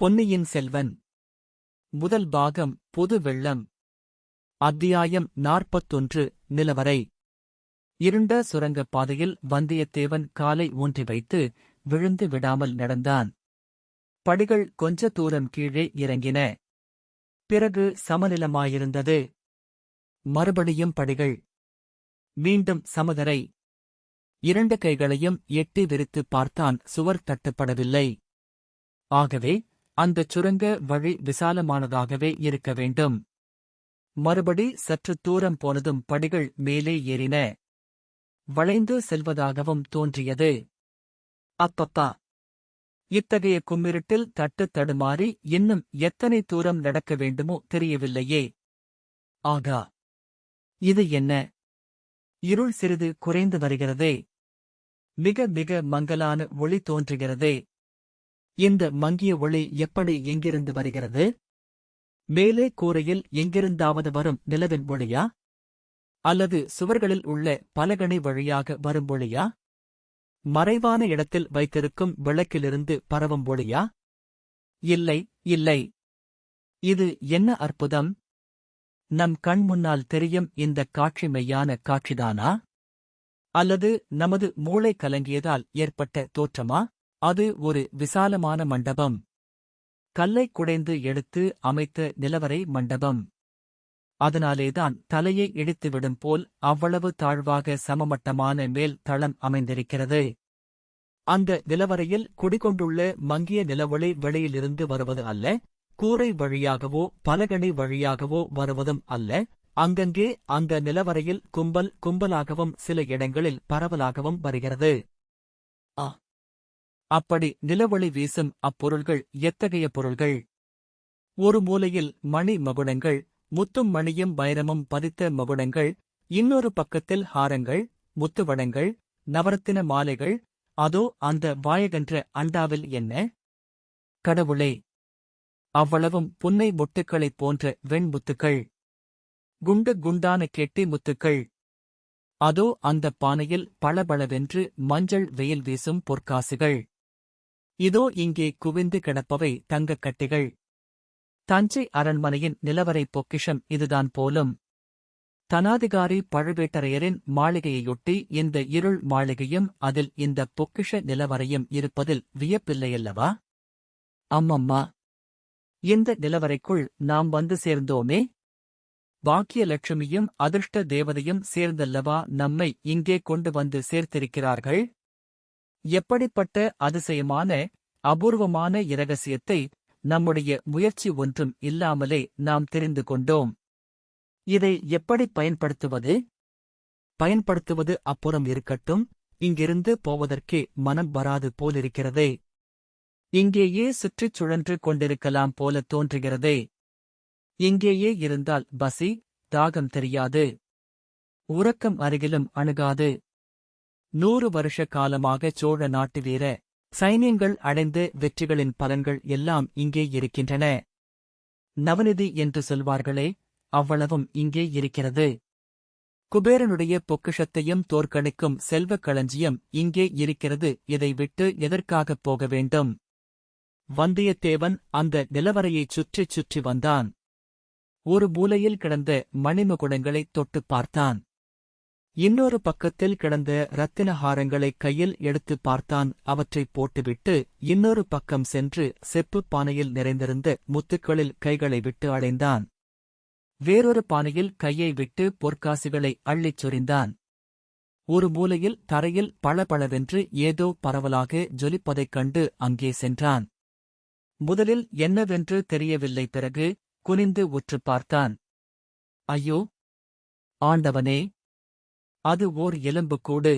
பொன்னியின் செல்வன் முதல் பாகம் பொது வெள்ளம். அத்தியாயம் 41. நிலவரை. இருண்ட சுரங்கப் பாதையில் வந்தியத்தேவன் காலை ஊன்றி வைத்து விழுந்து விடாமல் நடந்தான். படிகள் கொஞ்ச தூரம் கீழே இறங்கின. பிறகு சமநிலமாயிருந்தது. மறுபடியும் படிகள். மீண்டும் சமதரை. இரண்டு கைகளையும் எட்டி விரித்துப் பார்த்தான். சுவர் தட்டுப்படவில்லை. ஆகவே அந்தச் சுரங்க வழி விசாலமானதாகவே இருக்க வேண்டும். மறுபடி சற்று தூரம் போனதும் படிகள் மேலே ஏறின. வளைந்து செல்வதாகவும் தோன்றியது. அப்பப்பா! இத்தகைய கும்மிருட்டில் தட்டு தடுமாறி இன்னும் எத்தனை தூரம் நடக்க வேண்டுமோ தெரியவில்லையே. ஆகா! இது என்ன? இருள் சிறிது குறைந்து வருகிறதே. மிக மிக மங்கலான ஒளி தோன்றுகிறதே. இந்த மங்கிய ஒளி எப்படி எங்கிருந்து வருகிறது? மேலே கூரையில் எங்கிருந்தாவது வரும் நிலவின் ஒளியா? அல்லது சுவர்களில் உள்ள பலகணி வழியாக வரும் ஒளியா? மறைவான இடத்தில் வைத்திருக்கும் விளக்கிலிருந்து பரவும் ஒளியா? இல்லை, இல்லை. இது என்ன அற்புதம்! நம் கண் முன்னால் தெரியும் இந்தக் காட்சி மெய்யான காட்சிதானா? அல்லது நமது மூளை கலங்கியதால் ஏற்பட்ட தோற்றமா? அது ஒரு விசாலமான மண்டபம். கல்லை குடைந்து எடுத்து அமைத்த நிலவரை மண்டபம். அதனாலேதான் தலையை இடித்துவிடும் போல் அவ்வளவு தாழ்வாக சமமட்டமான மேல் தளம் அமைந்திருக்கிறது. அந்த நிலவரையில் குடிகொண்டுள்ள மங்கிய நிலவொளி வெளியிலிருந்து வருவது அல்ல, கூரை வழியாகவோ பலகணி வழியாகவோ வருவதும் அல்ல. அங்கங்கே அந்த நிலவரையில் கும்பல் கும்பலாகவும் சில இடங்களில் பரவலாகவும் வருகிறது. அப்படி நிலவொளி வீசும் அப்பொருள்கள் எத்தகைய பொருள்கள்! ஒரு மூலையில் மணி மகுடங்கள், முத்தும் மணியும் வைரமும் பதித்த மகுடங்கள், இன்னொரு பக்கத்தில் ஹாரங்கள், முத்துவடங்கள், நவரத்தின மாலைகள். அதோ அந்த வாயகன்ற அண்டாவில் என்ன? கடவுளே! அவ்வளவும் புன்னை மொட்டுக்களைப் போன்ற வெண்முத்துக்கள். குண்டு குண்டான கெட்டி முத்துக்கள். அதோ அந்தப் பானையில் பளபளவென்று மஞ்சள் வெயில் வீசும் பொற்காசுகள். இதோ இங்கே குவிந்து கிடப்பவை தங்கக் கட்டிகள். தஞ்சை அரண்மனையின் நிலவரை பொக்கிஷம் இதுதான் போலும். தனாதிகாரி பழுவேட்டரையரின் மாளிகையையொட்டி இந்த இருள் மாளிகையும் அதில் இந்த பொக்கிஷ நிலவரையும் இருப்பதில் வியப்பில்லையல்லவா? அம்மம்மா! இந்த நிலவரைக்குள் நாம் வந்து சேர்ந்தோமே! பாக்கியலட்சுமியும் அதிர்ஷ்ட தேவதையும் சேர்ந்தல்லவா நம்மை இங்கே கொண்டு வந்து சேர்த்திருக்கிறார்கள்? எப்படிப்பட்ட அதிசயமான, அபூர்வமான இரகசியத்தை நம்முடைய முயற்சி ஒன்றும் இல்லாமலே நாம் தெரிந்து கொண்டோம். இதை எப்படி பயன்படுத்துவது? பயன்படுத்துவது அப்புறம் இருக்கட்டும், இங்கிருந்து போவதற்கே மனம் வராது போலிருக்கிறதே. இங்கேயே சுற்றிச் சுழன்று கொண்டிருக்கலாம் போல தோன்றுகிறதே. இங்கேயே இருந்தால் பசி, தாகம் தெரியாது. உறக்கம் அருகிலும் அணுகாது. 100 வருஷ காலமாக சோழ நாட்டு வீர சைன்யங்கள் அடைந்த வெற்றிகளின் பலன்கள் எல்லாம் இங்கே இருக்கின்றன. நவநிதி என்று சொல்வார்களே, அவ்வளவும் இங்கே இருக்கிறது. குபேரனுடைய பொக்கிஷத்தையும் தோற்கடிக்கும் செல்வக் களஞ்சியம் இங்கே இருக்கிறது. இதை விட்டு எதற்காகப் போக வேண்டும்? வந்தியத்தேவன் அந்த நிலவரையைச் சுற்றிச் சுற்றி வந்தான். ஒரு மூலையில் கிடந்த மணிமகுடங்களைத் தொட்டுப் பார்த்தான். இன்னொரு பக்கத்தில் கிடந்த இரத்தினஹாரங்களைக் கையில் எடுத்துப் பார்த்தான். அவற்றைப் போட்டுவிட்டு இன்னொரு பக்கம் சென்று செப்புப் பானையில் நிறைந்திருந்த முத்துக்களில் கைகளை விட்டு அடைந்தான். வேறொரு பானையில் கையை விட்டு பொற்காசுகளை அள்ளிச் சொரிந்தான். ஒரு மூலையில் தரையில் பளபளவென்று ஏதோ பரவலாக ஜொலிப்பதைக் கண்டு அங்கே சென்றான். முதலில் என்னவென்று தெரியவில்லை. பிறகு குனிந்து உற்றுப் பார்த்தான். ஐயோ! ஆண்டவனே! அது ஓர் எலும்புக்கூடு.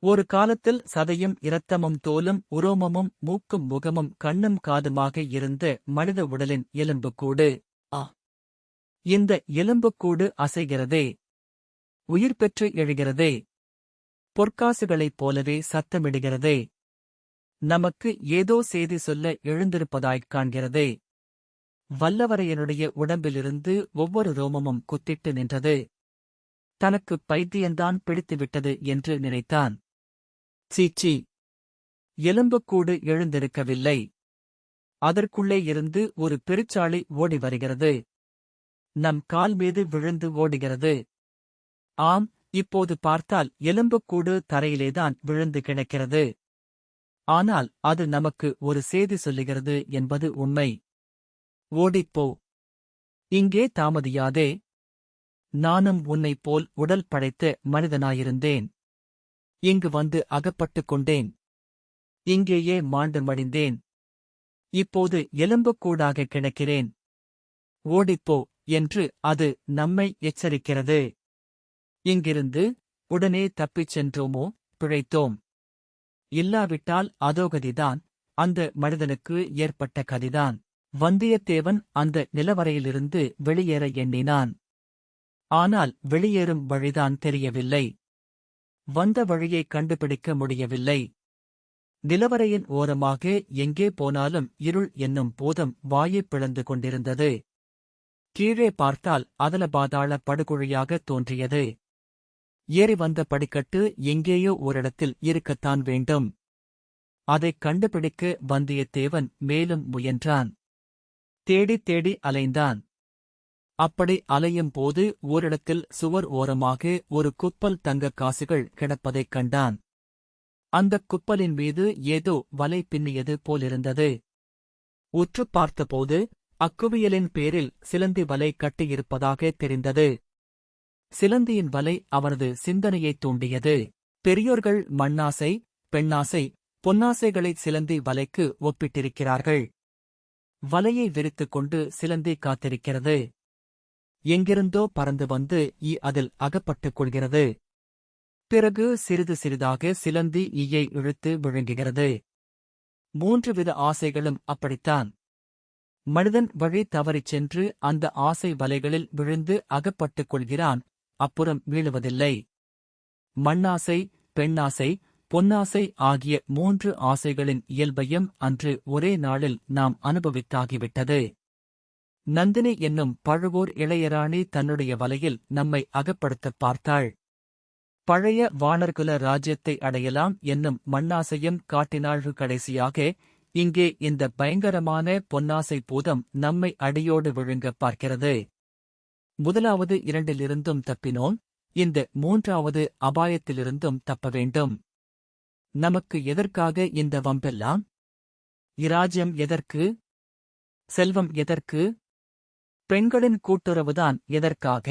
ஒரு காலத்தில் சதையும் இரத்தமும் தோலும் உரோமமும் மூக்கும் முகமும் கண்ணும் காதுமாக இருந்த மனித உடலின் எலும்புக்கூடு. இந்த எலும்புக்கூடு அசைகிறதே, உயிர் பெற்று எழுகிறதே, பொற்காசுகளைப் போலவே சத்தமிடுகிறதே, நமக்கு ஏதோ செய்தி சொல்ல எழுந்திருப்பதாய்க் காண்கிறதே. வல்லவரையனுடைய உடம்பிலிருந்து ஒவ்வொரு ரோமமும் குத்திட்டு நின்றது. தனக்குப் பைத்தியந்தான் பிடித்துவிட்டது என்று நினைத்தான். சீச்சி! எலும்புக்கூடு எழுந்திருக்கவில்லை. அதற்குள்ளே இருந்து ஒரு பெருச்சாளி ஓடி வருகிறது. நம் கால் மீது விழுந்து ஓடுகிறது. ஆம், இப்போது பார்த்தால் எலும்புக்கூடு தரையிலேதான் விழுந்து கிடக்கிறது. ஆனால் அது நமக்கு ஒரு செய்தி சொல்லுகிறது என்பது உண்மை. ஓடிப்போ, இங்கே தாமதியாதே. நானும் உன்னைப் போல் உடல் படைத்த மனிதனாயிருந்தேன். இங்கு வந்து அகப்பட்டுக் கொண்டேன். இங்கேயே மாண்டு மடிந்தேன். இப்போது எலும்புக்கூடாக கிடக்கிறேன். ஓடிப்போ என்று அது நம்மை எச்சரிக்கிறது. இங்கிருந்து உடனே தப்பிச் சென்றோமோ பிழைத்தோம். இல்லாவிட்டால் அதோகதிதான், அந்த மனிதனுக்கு ஏற்பட்ட கதிதான். வந்தியத்தேவன் அந்த நிலவறையிலிருந்து வெளியேற எண்ணினான். ஆனால் வெளியேறும் வழிதான் தெரியவில்லை. வந்த வழியை கண்டுபிடிக்க முடியவில்லை. நிலவறையின் ஓரமாக எங்கே போனாலும் இருள் என்னும் பூதம் வாயைப் பிளந்து கொண்டிருந்தது. கீழே பார்த்தால் அதல பாதாள படுகுழியாக தோன்றியது. ஏறி வந்த படிக்கட்டு எங்கேயோ ஓரிடத்தில் இருக்கத்தான் வேண்டும். அதைக் கண்டுபிடிக்க வந்தியத்தேவன் மேலும் முயன்றான். தேடித் தேடி அலைந்தான். அப்படி அலையும் போது ஓரிடத்தில் சுவர் ஓரமாக ஒரு குப்பல் தங்கக் காசுகள் கிடப்பதைக் கண்டான். அந்தக் குப்பலின் மீது ஏதோ வலை பின்னியது போலிருந்தது. உற்றுப் பார்த்தபோது அக்குவியலின் பேரில் சிலந்தி வலை கட்டியிருப்பதாக தெரிந்தது. சிலந்தியின் வலை அவனது சிந்தனையைத் தூண்டியது. பெரியோர்கள் மண்ணாசை, பெண்ணாசை, பொன்னாசைகளைச் சிலந்தி வலைக்கு ஒப்பிட்டிருக்கிறார்கள். வலையை விரித்துக் கொண்டு சிலந்தி காத்திருக்கிறது. எங்கிருந்தோ பறந்து வந்து அதில் அகப்பட்டுக் கொள்கிறது. பிறகு சிறிது சிறிதாக சிலந்தி ஈயை இழுத்து விழுங்குகிறது. 3 வித ஆசைகளும் அப்படித்தான். மனிதன் வழி தவறிச் சென்று அந்த ஆசை வலைகளில் விழுந்து அகப்பட்டுக் கொள்கிறான், அப்புறம் வீழுவதில்லை. மண்ணாசை, பெண்ணாசை, பொன்னாசை ஆகிய 3 ஆசைகளின் இயல்பையும் அன்று ஒரே நாளில் நாம் அனுபவித்தாகிவிட்டது. நந்தினி என்னும் பழுவூர் இளையராணி தன்னுடைய வலையில் நம்மை அகப்படுத்தப் பார்த்தாள். பழைய வானர்குல ராஜ்யத்தை அடையலாம் என்னும் மண்ணாசையும் காட்டினாள். கடைசியாக இங்கே இந்த பயங்கரமான பொன்னாசை பூதம் நம்மை அடியோடு விழுங்கப் பார்க்கிறது. முதலாவது 2லிருந்தும் தப்பினோம், இந்த 3வது அபாயத்திலிருந்தும் தப்ப வேண்டும். நமக்கு எதற்காக இந்த வம்பெல்லாம்? இராஜ்யம் எதற்கு? செல்வம் எதற்கு? பெண்களின் கூட்டுறவுதான் எதற்காக?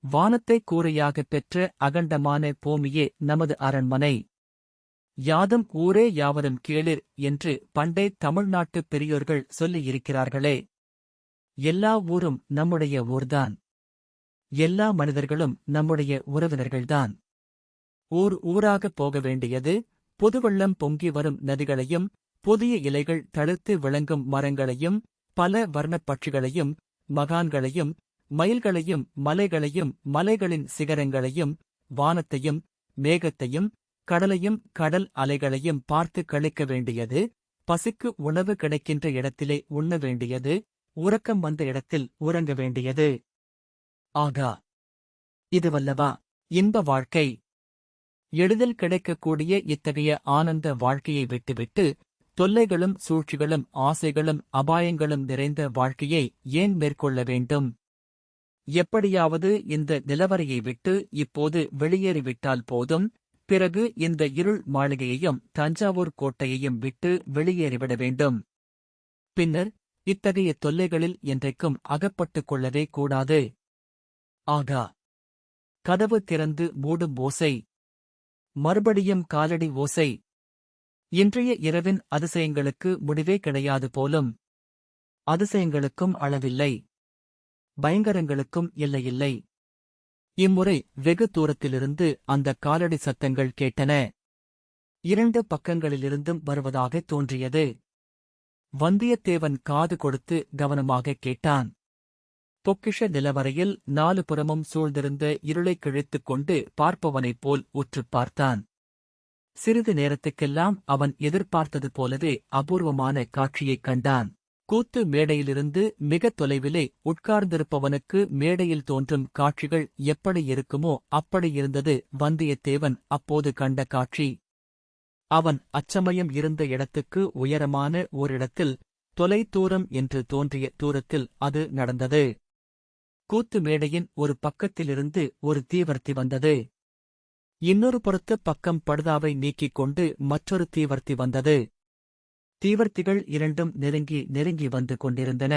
வானத்தை கூரையாகப் பெற்ற அகண்டமான பூமியே நமது அரண்மனை. யாதும் ஊரே யாவரும் கேளிர் என்று பண்டை தமிழ்நாட்டுப் பெரியோர்கள் சொல்லியிருக்கிறார்களே. எல்லா ஊரும் நம்முடைய ஊர்தான். எல்லா மனிதர்களும் நம்முடைய உறவினர்கள்தான். ஊராகப் போக வேண்டியது புதுவெள்ளம் பொங்கி வரும் நதிகளையும், புதிய இலைகள் தழுத்து விளங்கும் மரங்களையும், பல வர்ணப் பட்சிகளையும், மகான்களையும், மயில்களையும், மலைகளையும், மலைகளின் சிகரங்களையும், வானத்தையும், மேகத்தையும், கடலையும், கடல் அலைகளையும் பார்த்து களிக்க வேண்டியது, பசிக்கு உணவு கிடைக்கின்ற இடத்திலே உண்ண வேண்டியது, உறக்கம் வந்த இடத்தில் உறங்க வேண்டியது. ஆகா, இதுவல்லவா இன்ப வாழ்க்கை! எளிதில் கிடைக்கக்கூடிய இத்தகைய ஆனந்த வாழ்க்கையை விட்டுவிட்டு, தொல்லைகளும் சூழ்ச்சிகளும் ஆசைகளும் அபாயங்களும் நிறைந்த வாழ்க்கையை ஏன் மேற்கொள்ள வேண்டும்? எப்படியாவது இந்த நிலவறையை விட்டு இப்போது வெளியேறிவிட்டால் போதும். பிறகு இந்த இருள் மாளிகையையும் தஞ்சாவூர் கோட்டையையும் விட்டு வெளியேறிவிட வேண்டும். பின்னர் இத்தகைய தொல்லைகளில் என்றைக்கும் அகப்பட்டுக் கொள்ளவே கூடாது. ஆகா, கதவு திறந்து மூடும் ஓசை, மறுபடியும் காலடி ஓசை. இன்றைய இரவின் அதிசயங்களுக்கு முடிவே கிடையாது போலும். அதிசயங்களுக்கும் அளவில்லை, பயங்கரங்களுக்கும் எல்லையில்லை. இம்முறை வெகு தூரத்திலிருந்து அந்த காலடி சத்தங்கள் கேட்டன. 2 பக்கங்களிலிருந்தும் வருவதாகத் தோன்றியது. வந்தியத்தேவன் காது கொடுத்து கவனமாகக் கேட்டான். பொக்கிஷ நிலவரையில் 4 புறமும் சூழ்ந்திருந்த இருளைக் கிழித்துக் கொண்டு பார்ப்பவனைப் போல் உற்றுப் பார்த்தான். சிறிது நேரத்துக்கெல்லாம் அவன் எதிர்பார்த்தது போலவே அபூர்வமான காட்சியைக் கண்டான். கூத்து மேடையிலிருந்து மிகத் தொலைவிலே உட்கார்ந்திருப்பவனுக்கு மேடையில் தோன்றும் காட்சிகள் எப்படி இருக்குமோ அப்படி இருந்தது வந்தியத்தேவன் அப்போது கண்ட காட்சி. அவன் அச்சமயம் இருந்த இடத்துக்கு உயரமான ஓரிடத்தில் தொலை தூரம் என்று தோன்றிய தூரத்தில் அது நடந்தது. கூத்து மேடையின் ஒரு பக்கத்திலிருந்து ஒரு தீவர்த்தி வந்தது. இன்னொரு புறத்து பக்கம் படுதாவை நீக்கிக் கொண்டு மற்றொரு தீவர்த்தி வந்தது. தீவர்த்திகள் இரண்டும் நெருங்கி நெருங்கி வந்து கொண்டிருந்தன.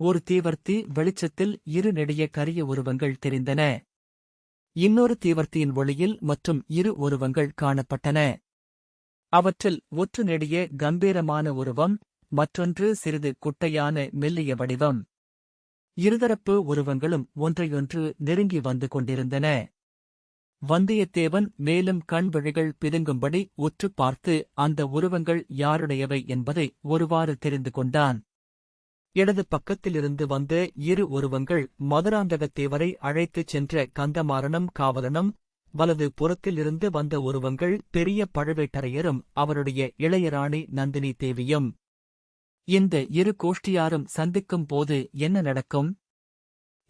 ஒரு தீவர்த்தி வெளிச்சத்தில் இரு நெடிய கரிய உருவங்கள் தெரிந்தன. இன்னொரு தீவர்த்தியின் ஒளியில் மற்றும் இரு உருவங்கள் காணப்பட்டன. அவற்றில் ஒற்று நெடிய கம்பீரமான உருவம், மற்றொன்று சிறிது குட்டையான மெல்லிய வடிவம். இருதரப்பு உருவங்களும் ஒன்றையொன்று நெருங்கி வந்து கொண்டிருந்தன. வந்தியத்தேவன் மேலும் கண் விழிகள் பிதுங்கும்படி உற்றுப் பார்த்து அந்த உருவங்கள் யாருடையவை என்பதை ஒருவாறு தெரிந்து கொண்டான். இடது பக்கத்திலிருந்து வந்த இரு உருவங்கள் மதுராந்தகத்தேவரை அழைத்துச் சென்ற கந்தமாறனும் காவலனும், வலது புறத்திலிருந்து வந்த உருவங்கள் பெரிய பழுவேட்டரையரும் அவருடைய இளையராணி நந்தினி தேவியும். இந்த இரு கோஷ்டியாரும் சந்திக்கும் போது என்ன நடக்கும்?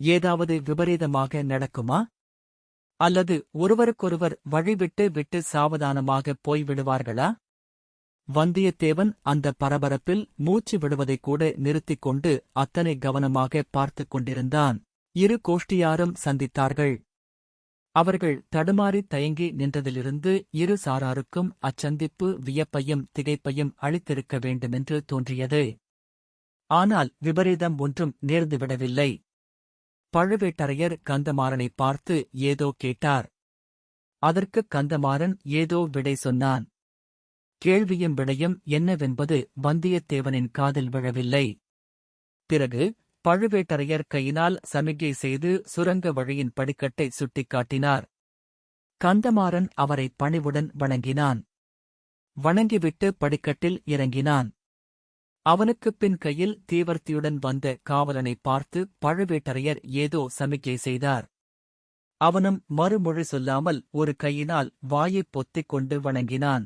ஏதாவது விபரீதமாக நடக்குமா? அல்லது ஒருவருக்கொருவர் வழிவிட்டு விட்டு சாவதானமாகப் போய்விடுவார்களா? வந்தியத்தேவன் அந்த பரபரப்பில் மூச்சு விடுவதைக் கூட நிறுத்திக் கொண்டு அத்தனை கவனமாக பார்த்துக் கொண்டிருந்தான். இரு கோஷ்டியாரும் சந்தித்தார்கள். அவர்கள் தடுமாறித் தயங்கி நின்றதிலிருந்து இரு சாராருக்கும் அச்சந்திப்பு வியப்பையும் திகைப்பையும் அளித்திருக்க வேண்டுமென்று தோன்றியது. ஆனால் விபரீதம் ஒன்றும் நேர்ந்துவிடவில்லை. பழுவேட்டரையர் கந்தமாறனைப் பார்த்து ஏதோ கேட்டார். அதற்குக் கந்தமாறன் ஏதோ விடை சொன்னான். கேள்வியும் விடையும் என்னவென்பது வந்தியத்தேவனின் காதில் விழவில்லை. பிறகு பழுவேட்டரையர் கையினால் சமிகை செய்து சுரங்க வழியின் படிக்கட்டை சுட்டிக்காட்டினார். கந்தமாறன் அவரை பணிவுடன் வணங்கினான். வணங்கிவிட்டு படிக்கட்டில் இறங்கினான். அவனுக்குப் பின் கையில் தீவர்த்தியுடன் வந்த காவலனை பார்த்து பழுவேட்டரையர் ஏதோ சமிகை செய்தார். அவனும் மறுமொழி சொல்லாமல் ஒரு கையினால் வாயைப் பொத்திக் கொண்டு வணங்கினான்.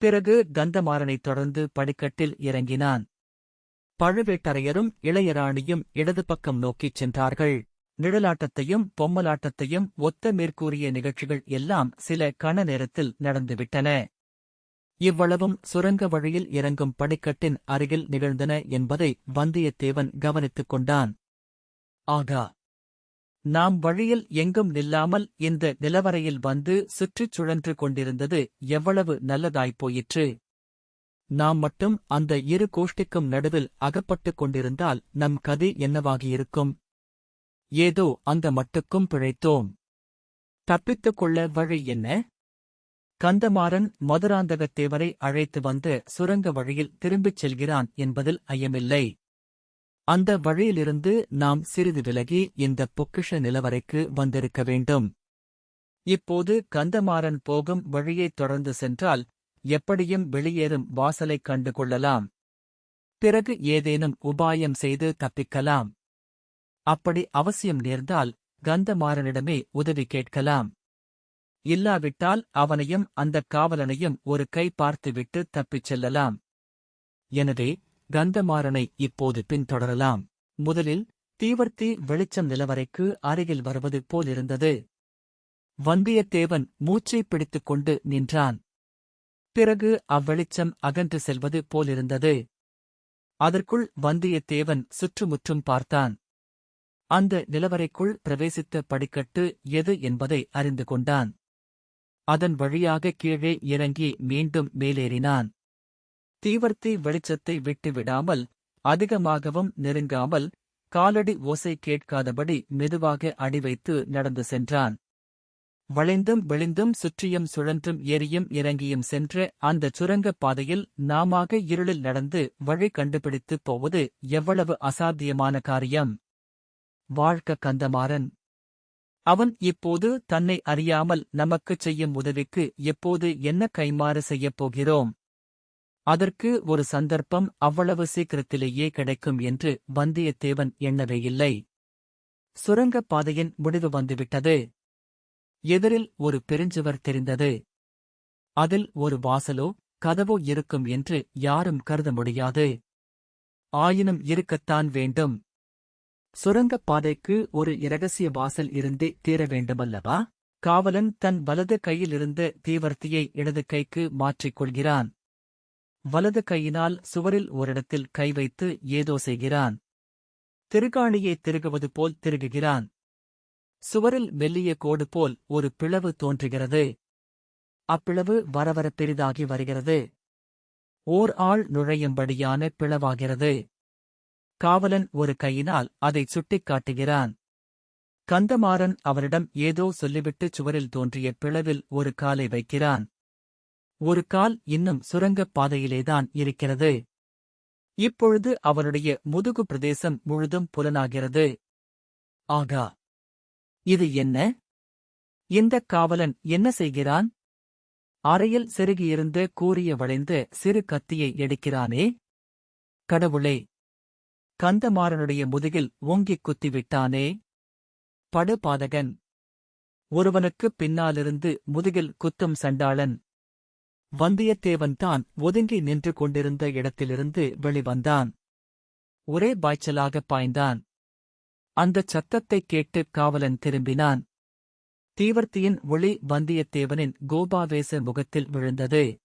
பிறகு கந்தமாறனைத் தொடர்ந்து படிக்கட்டில் இறங்கினான். பழுவேட்டரையரும் இளையராணியும் இடது பக்கம் நோக்கிச் சென்றார்கள். நிழலாட்டத்தையும் பொம்மலாட்டத்தையும் ஒத்த மேற்கூறிய நிகழ்ச்சிகள் எல்லாம் சில கண நேரத்தில் நடந்துவிட்டன. இவ்வளவும் சுரங்க வழியில் இறங்கும் படிக்கட்டின் அருகில் நிகழ்ந்தன என்பதை வந்தியத்தேவன் கவனித்துக் கொண்டான். ஆகா! நாம் வழியில் எங்கும் நில்லாமல் இந்த நிலவரையில் வந்து சுற்றிச் சுழன்று கொண்டிருந்தது எவ்வளவு நல்லதாய்ப்போயிற்று. நாம் மட்டும் அந்த இரு கோஷ்டிக்கும் நடுவில் அகப்பட்டுக் கொண்டிருந்தால் நம் கதி என்னவாகியிருக்கும்? ஏதோ அந்த மட்டுக்கும் பிழைத்தோம். தப்பித்துக் கொள்ள வழி என்ன? கந்தமாறன் மதுராந்தகத்தேவரை அழைத்து வந்து சுரங்க வழியில் திரும்பிச் செல்கிறான் என்பதில் ஐயமில்லை. அந்த வழியிலிருந்து நாம் சிறிது விலகி இந்த பொக்கிஷ நிலவரைக்கு வந்திருக்க வேண்டும். இப்போது கந்தமாறன் போகும் வழியைத் தொடர்ந்து சென்றால் எப்படியும் வெளியேறும் வாசலைக் கண்டு கொள்ளலாம். பிறகு ஏதேனும் உபாயம் செய்து தப்பிக்கலாம். அப்படி அவசியம் நேர்ந்தால் கந்தமாறனிடமே உதவி கேட்கலாம். இல்லாவிட்டால் அவனையும் அந்தக் காவலனையும் ஒரு கை பார்த்துவிட்டு தப்பிச் செல்லலாம். எனவே கந்தமாறனை இப்போது பின்தொடரலாம். முதலில் தீவர்த்தி வெளிச்சம் நிலவரைக்கு அருகில் வருவது போலிருந்தது. வந்தியத்தேவன் மூச்சைப் பிடித்துக் கொண்டு நின்றான். பிறகு அவ்வெளிச்சம் அகன்று செல்வது போலிருந்தது. அதற்குள் வந்தியத்தேவன் சுற்றுமுற்றும் பார்த்தான். அந்த நிலவரைக்குள் பிரவேசித்த படிக்கட்டு எது என்பதை அறிந்து கொண்டான். அதன் வழியாக கீழே இறங்கி மீண்டும் மேலேறினான். தீவர்த்தி வெளிச்சத்தை விட்டுவிடாமல், அதிகமாகவும் நெருங்காமல், காலடி ஓசை கேட்காதபடி மெதுவாக அடிவைத்து நடந்து சென்றான். வளைந்தும் விளிந்தும் சுற்றியும் சுழன்றும் ஏறியும் இறங்கியும் சென்ற அந்த சுரங்கப் பாதையில் நாமாக இருளில் நடந்து வழி கண்டுபிடித்துப் போவது எவ்வளவு அசாத்தியமான காரியம்! வாழ்க கந்தமாறன்! அவன் இப்போது தன்னை அறியாமல் நமக்குச் செய்யும் உதவிக்கு எப்போது என்ன கைமாறு செய்யப் போகிறோம்? அதற்கு ஒரு சந்தர்ப்பம் அவ்வளவு சீக்கிரத்திலேயே கிடைக்கும் என்று வந்தியத்தேவன் எண்ணவேயில்லை. சுரங்கப் பாதையின் முடிவு வந்துவிட்டது. எதிரில் ஒரு பெருஞ்சுவர் தெரிந்தது. அதில் ஒரு வாசலோ கதவோ இருக்கும் என்று யாரும் கருத முடியாது. ஆயினும் இருக்கத்தான் வேண்டும். சுரங்கப் பாதைக்கு ஒரு இரகசிய வாசல் இருந்தே தீர வேண்டுமல்லவா? காவலன் தன் வலது கையிலிருந்த தீவர்த்தியை இடது கைக்கு மாற்றிக் கொள்கிறான். வலது கையினால் சுவரில் ஓரிடத்தில் கை வைத்து ஏதோ செய்கிறான். திருகாணியை திருகுவது போல் திருகுகிறான். சுவரில் மெல்லிய கோடு போல் ஒரு பிளவு தோன்றுகிறது. அப்பிளவு வரவர பெரிதாகி வருகிறது. ஓர் ஆள் நுழையும்படியான பிளவாகிறது. காவலன் ஒரு கையினால் அதைச் சுட்டிக் காட்டுகிறான். கந்தமாறன் அவரிடம் ஏதோ சொல்லிவிட்டு சுவரில் தோன்றிய பிளவில் ஒரு காலை வைக்கிறான். ஒரு கால் இன்னும் சுரங்கப் பாதையிலேதான் இருக்கிறது. இப்பொழுது அவனுடைய முதுகு பிரதேசம் முழுதும் புலனாகிறது. ஆகா! இது என்ன? இந்தக் காவலன் என்ன செய்கிறான்? அறையில் செருகியிருந்த கூரிய வளைந்த சிறு கத்தியை எடுக்கிறானே. கடவுளே! கந்தமாறனுடைய முதுகில் ஓங்கிக் குத்திவிட்டானே. படுபாதகன்! ஒருவனுக்குப் பின்னாலிருந்து முதுகில் குத்தும் சண்டாளன். வந்தியத்தேவன்தான் ஒதுங்கி நின்று கொண்டிருந்த இடத்திலிருந்து வெளிவந்தான். ஒரே பாய்ச்சலாகப் பாய்ந்தான். அந்தச் சத்தத்தைக் கேட்டு காவலன் திரும்பினான். தீவர்த்தியின் ஒளி வந்தியத்தேவனின் கோபாவேச முகத்தில் விழுந்தது.